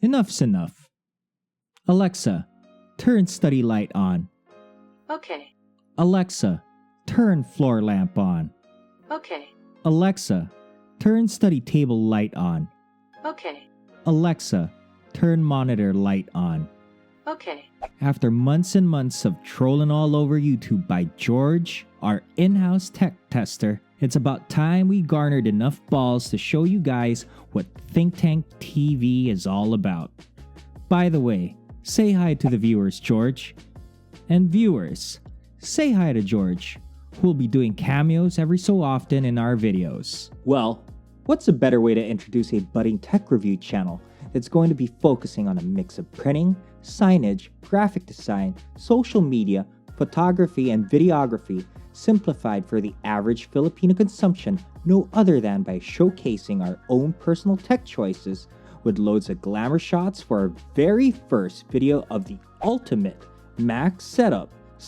Enough's enough. Alexa, turn study light on. Okay. Alexa, turn floor lamp on. Okay. Alexa, turn study table light on. Okay. Alexa, turn monitor light on. Okay. After months and months of trolling all over YouTube by George, our in-house tech tester, it's about time we garnered enough balls to show you guys what Think Tank TV is all about. By the way, say hi to the viewers, George. And viewers, say hi to George, who will be doing cameos every so often in our videos. Well, what's a better way to introduce a budding tech review channel that's going to be focusing on a mix of printing, signage, graphic design, social media, photography, and videography, simplified for the average Filipino consumption no other than by showcasing our own personal tech choices with loads of glamour shots for our very first video of the ultimate Mac setup /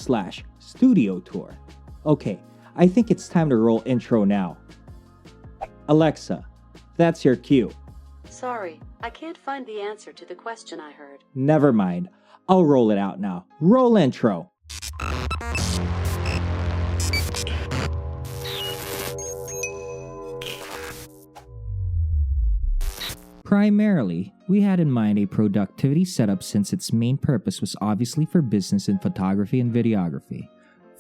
studio tour. Okay, I think it's time to roll intro now. Alexa, that's your cue. Sorry, I can't find the answer to the question I heard. Never mind, I'll roll it out now. Roll intro. Primarily, we had in mind a productivity setup since its main purpose was obviously for business in photography and videography.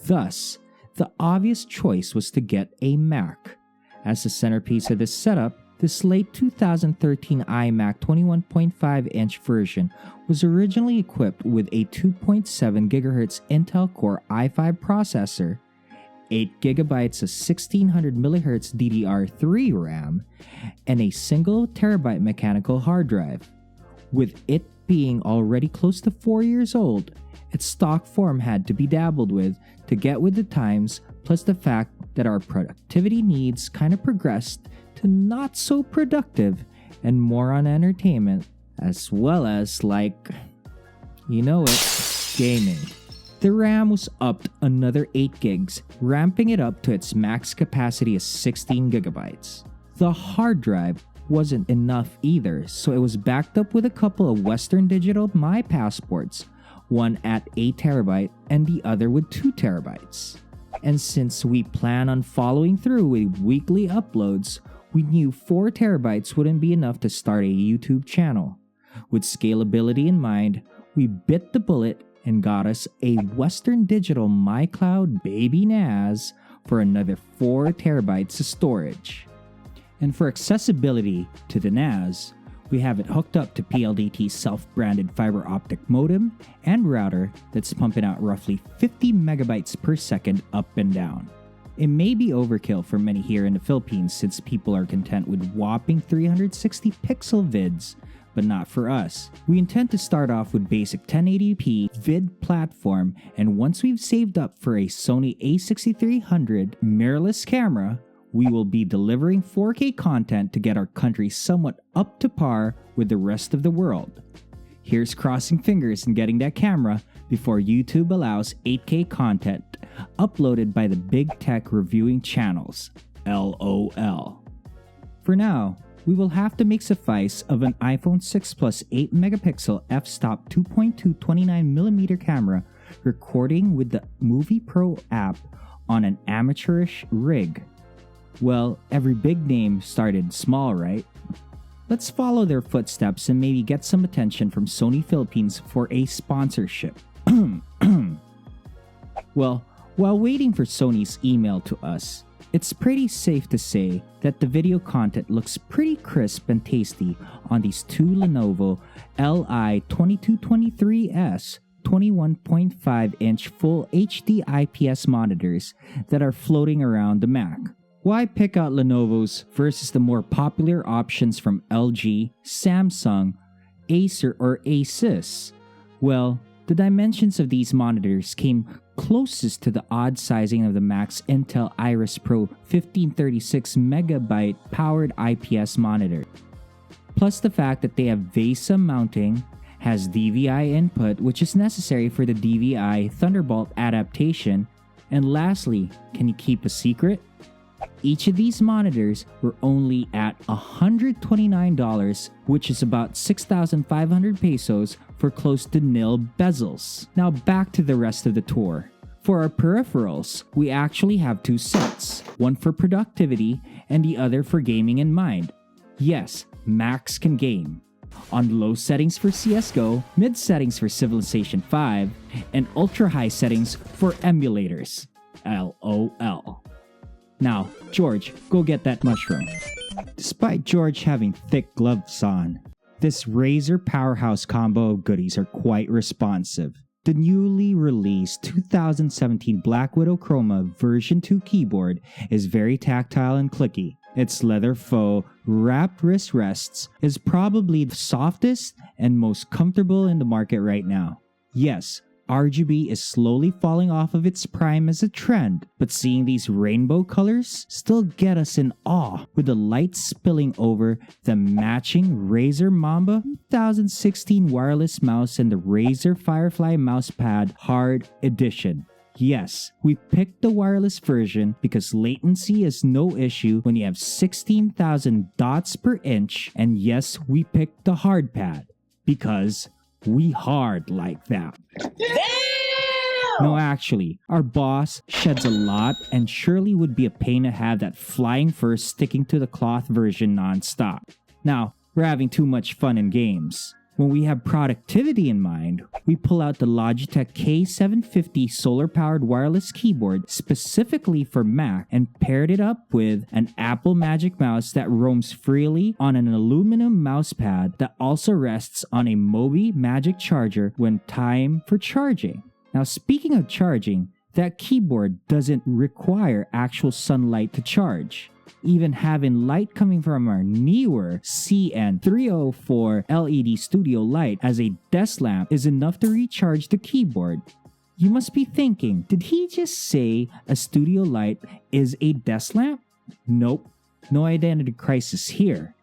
Thus, the obvious choice was to get a Mac. As the centerpiece of this setup, this late 2013 iMac 21.5-inch version was originally equipped with a 2.7 GHz Intel Core i5 processor, 8GB of 1600 MHz DDR3 RAM, and a single terabyte mechanical hard drive. With it being already close to 4 years old, its stock form had to be dabbled with to get with the times, plus the fact that our productivity needs kind of progressed to not so productive and more on entertainment, as well as you know it, gaming. The RAM was upped another 8 gigs, ramping it up to its max capacity of 16 GB. The hard drive wasn't enough either, so it was backed up with a couple of Western Digital My Passports, one at 8 TB and the other with 2 TB. And since we plan on following through with weekly uploads, we knew 4 TB wouldn't be enough to start a YouTube channel. With scalability in mind, we bit the bullet and got us a Western Digital MyCloud Baby NAS for another 4 TB of storage. And for accessibility to the NAS, we have it hooked up to PLDT's self-branded fiber optic modem and router that's pumping out roughly 50 megabytes per second up and down. It may be overkill for many here in the Philippines since people are content with whopping 360 pixel vids, but not for us. We intend to start off with basic 1080p vid platform, and once we've saved up for a Sony a6300 mirrorless camera, we will be delivering 4K content to get our country somewhat up to par with the rest of the world. Here's crossing fingers and getting that camera before YouTube allows 8K content uploaded by the big tech reviewing channels. LOL. For now, we will have to make suffice of an iPhone 6 Plus 8 megapixel f-stop 2.2 29mm camera recording with the Movie Pro app on an amateurish rig. Well, every big name started small, right? Let's follow their footsteps and maybe get some attention from Sony Philippines for a sponsorship. Well, while waiting for Sony's email to us, it's pretty safe to say that the video content looks pretty crisp and tasty on these two Lenovo Li2223S 21.5-inch full HD IPS monitors that are floating around the Mac. Why pick out Lenovo's versus the more popular options from LG, Samsung, Acer, or Asus? Well, the dimensions of these monitors came closest to the odd sizing of the Mac's Intel Iris Pro 1536 MB powered IPS monitor. Plus the fact that they have VESA mounting, has DVI input which is necessary for the DVI Thunderbolt adaptation, and lastly, can you keep a secret? Each of these monitors were only at $129, which is about 6,500 pesos for close to nil bezels. Now back to the rest of the tour. For our peripherals, we actually have two sets, one for productivity and the other for gaming in mind. Yes, Macs can game. On low settings for CSGO, mid settings for Civilization 5, and ultra high settings for emulators. LOL. Now, George, go get that mushroom. Despite George having thick gloves on, this Razer powerhouse combo of goodies are quite responsive. The newly released 2017 Blackwidow Chroma version 2 keyboard is very tactile and clicky. Its leather faux wrapped wrist rests is probably the softest and most comfortable in the market right now. Yes, RGB is slowly falling off of its prime as a trend, but seeing these rainbow colors still get us in awe with the light spilling over the matching Razer Mamba 2016 wireless mouse and the Razer Firefly mousepad hard edition. Yes, we picked the wireless version because latency is no issue when you have 16,000 dots per inch, and yes, we picked the hard pad because we hard like that. Damn! No, actually, our boss sheds a lot and surely would be a pain to have that flying fur sticking to the cloth version non-stop. Now, we're having too much fun in games. When we have productivity in mind, we pull out the Logitech K750 solar-powered wireless keyboard specifically for Mac and paired it up with an Apple Magic Mouse that roams freely on an aluminum mousepad that also rests on a Mobee Magic Charger when time for charging. Now, speaking of charging, that keyboard doesn't require actual sunlight to charge. Even having light coming from our Neewer CN304 LED studio light as a desk lamp is enough to recharge the keyboard. You must be thinking, did he just say a studio light is a desk lamp? Nope, no identity crisis here.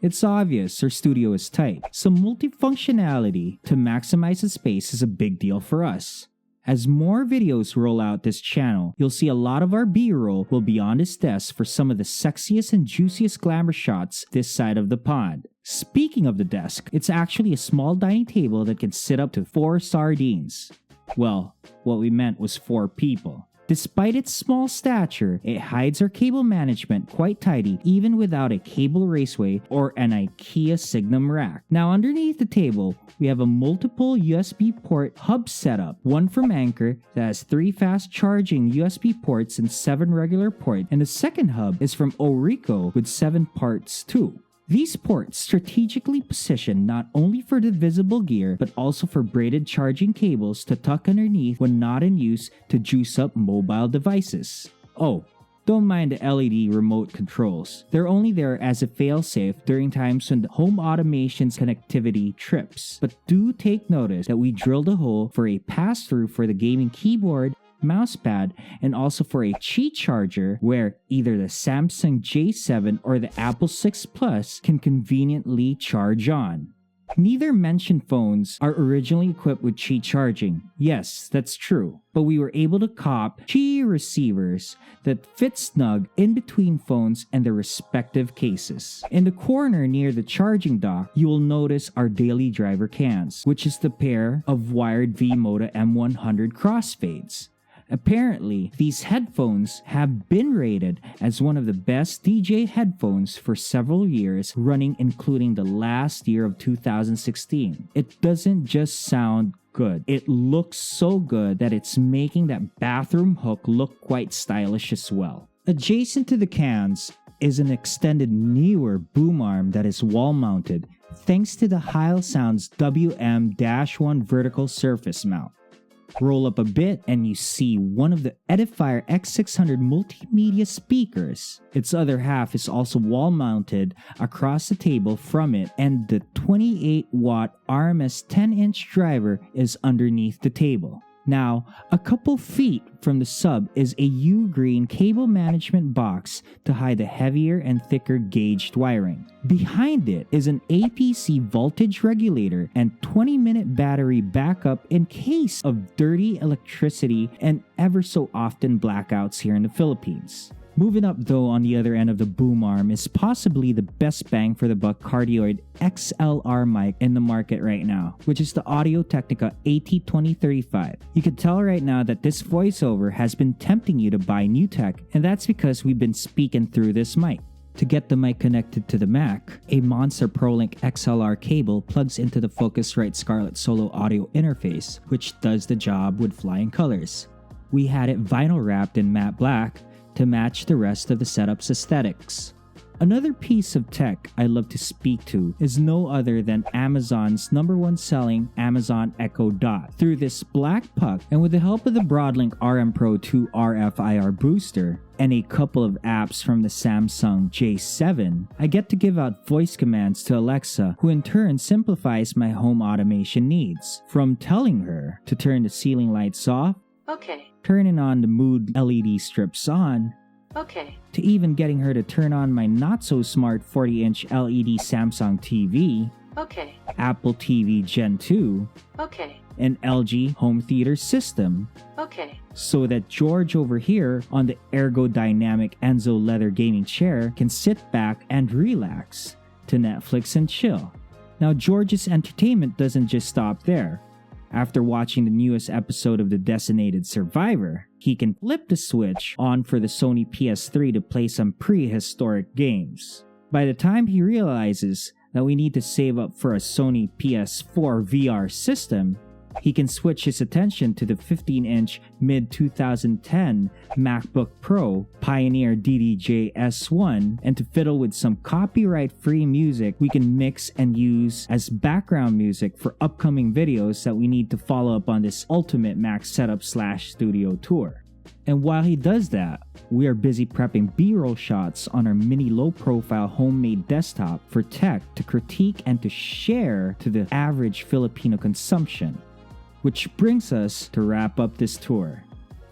It's obvious our studio is tight, so multifunctionality to maximize the space is a big deal for us. As more videos roll out this channel, you'll see a lot of our B-roll will be on this desk for some of the sexiest and juiciest glamour shots this side of the pond. Speaking of the desk, it's actually a small dining table that can sit up to 4 sardines. Well, what we meant was 4 people. Despite its small stature, it hides our cable management quite tidy even without a cable raceway or an IKEA Signum rack. Now underneath the table, we have a multiple USB port hub setup, one from Anker that has 3 fast charging USB ports and 7 regular ports, and the second hub is from Orico with 7 ports too. These ports strategically positioned not only for the visible gear, but also for braided charging cables to tuck underneath when not in use to juice up mobile devices. Oh, don't mind the LED remote controls. They're only there as a failsafe during times when the home automation's connectivity trips. But do take notice that we drilled a hole for a pass-through for the gaming keyboard, mousepad, and also for a Qi charger where either the Samsung J7 or the Apple 6 Plus can conveniently charge on. Neither mentioned phones are originally equipped with Qi charging. Yes, that's true, but we were able to cop Qi receivers that fit snug in between phones and their respective cases. In the corner near the charging dock, you will notice our daily driver cans, which is the pair of wired V-Moda M100 crossfades. Apparently, these headphones have been rated as one of the best DJ headphones for several years running, including the last year of 2016. It doesn't just sound good. It looks so good that it's making that bathroom hook look quite stylish as well. Adjacent to the cans is an extended Neewer boom arm that is wall mounted thanks to the Heil Sounds WM-1 vertical surface mount. Roll up a bit and you see one of the Edifier X600 multimedia speakers. Its other half is also wall mounted across the table from it, and the 28-watt RMS 10-inch driver is underneath the table. Now, a couple feet from the sub is a UGREEN cable management box to hide the heavier and thicker gauged wiring. Behind it is an APC voltage regulator and 20-minute battery backup in case of dirty electricity and ever so often blackouts here in the Philippines. Moving up though on the other end of the boom arm is possibly the best bang for the buck cardioid XLR mic in the market right now, which is the Audio-Technica AT2035. You can tell right now that this voiceover has been tempting you to buy new tech, and that's because we've been speaking through this mic. To get the mic connected to the Mac, a Monster ProLink XLR cable plugs into the Focusrite Scarlett Solo audio interface, which does the job with flying colors. We had it vinyl wrapped in matte black to match the rest of the setup's aesthetics. Another piece of tech I love to speak to is no other than Amazon's #1 selling Amazon Echo Dot. Through this black puck, and with the help of the Broadlink RM Pro 2 RFIR booster, and a couple of apps from the Samsung J7, I get to give out voice commands to Alexa, who in turn simplifies my home automation needs. From telling her to turn the ceiling lights off, Okay. turning on the mood LED strips on, Okay. to even getting her to turn on my not-so-smart 40-inch LED Samsung TV, Okay. Apple TV Gen 2, Okay. and LG home theater system, Okay. so that George over here on the ergodynamic Enzo leather gaming chair can sit back and relax to Netflix and chill. Now George's entertainment doesn't just stop there. After watching the newest episode of The Designated Survivor, he can flip the switch on for the Sony PS3 to play some prehistoric games. By the time he realizes that we need to save up for a Sony PS4 VR system, he can switch his attention to the 15-inch mid-2010 MacBook Pro Pioneer DDJ S1, and to fiddle with some copyright-free music we can mix and use as background music for upcoming videos that we need to follow up on this ultimate Mac setup / studio tour. And while he does that, we are busy prepping B-roll shots on our mini low-profile homemade desktop for tech to critique and to share to the average Filipino consumption. Which brings us to wrap up this tour.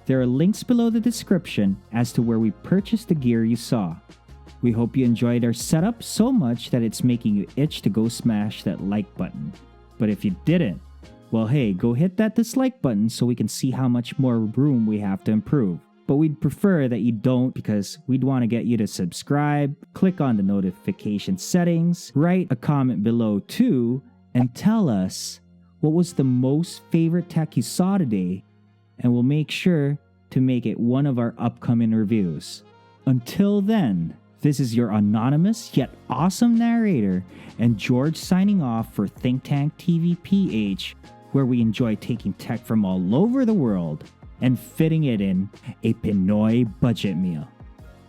There are links below the description as to where we purchased the gear you saw. We hope you enjoyed our setup so much that it's making you itch to go smash that like button. But if you didn't, well hey, go hit that dislike button so we can see how much more room we have to improve. But we'd prefer that you don't, because we'd want to get you to subscribe, click on the notification settings, write a comment below too, and tell us what was the most favorite tech you saw today, and we'll make sure to make it one of our upcoming reviews. Until then, this is your anonymous yet awesome narrator, and George signing off for Think Tank TV PH, where we enjoy taking tech from all over the world and fitting it in a Pinoy budget meal.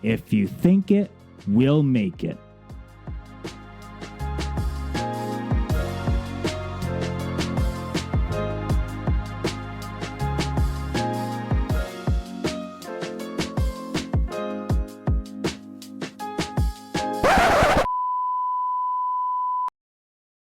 If you think it, we'll make it.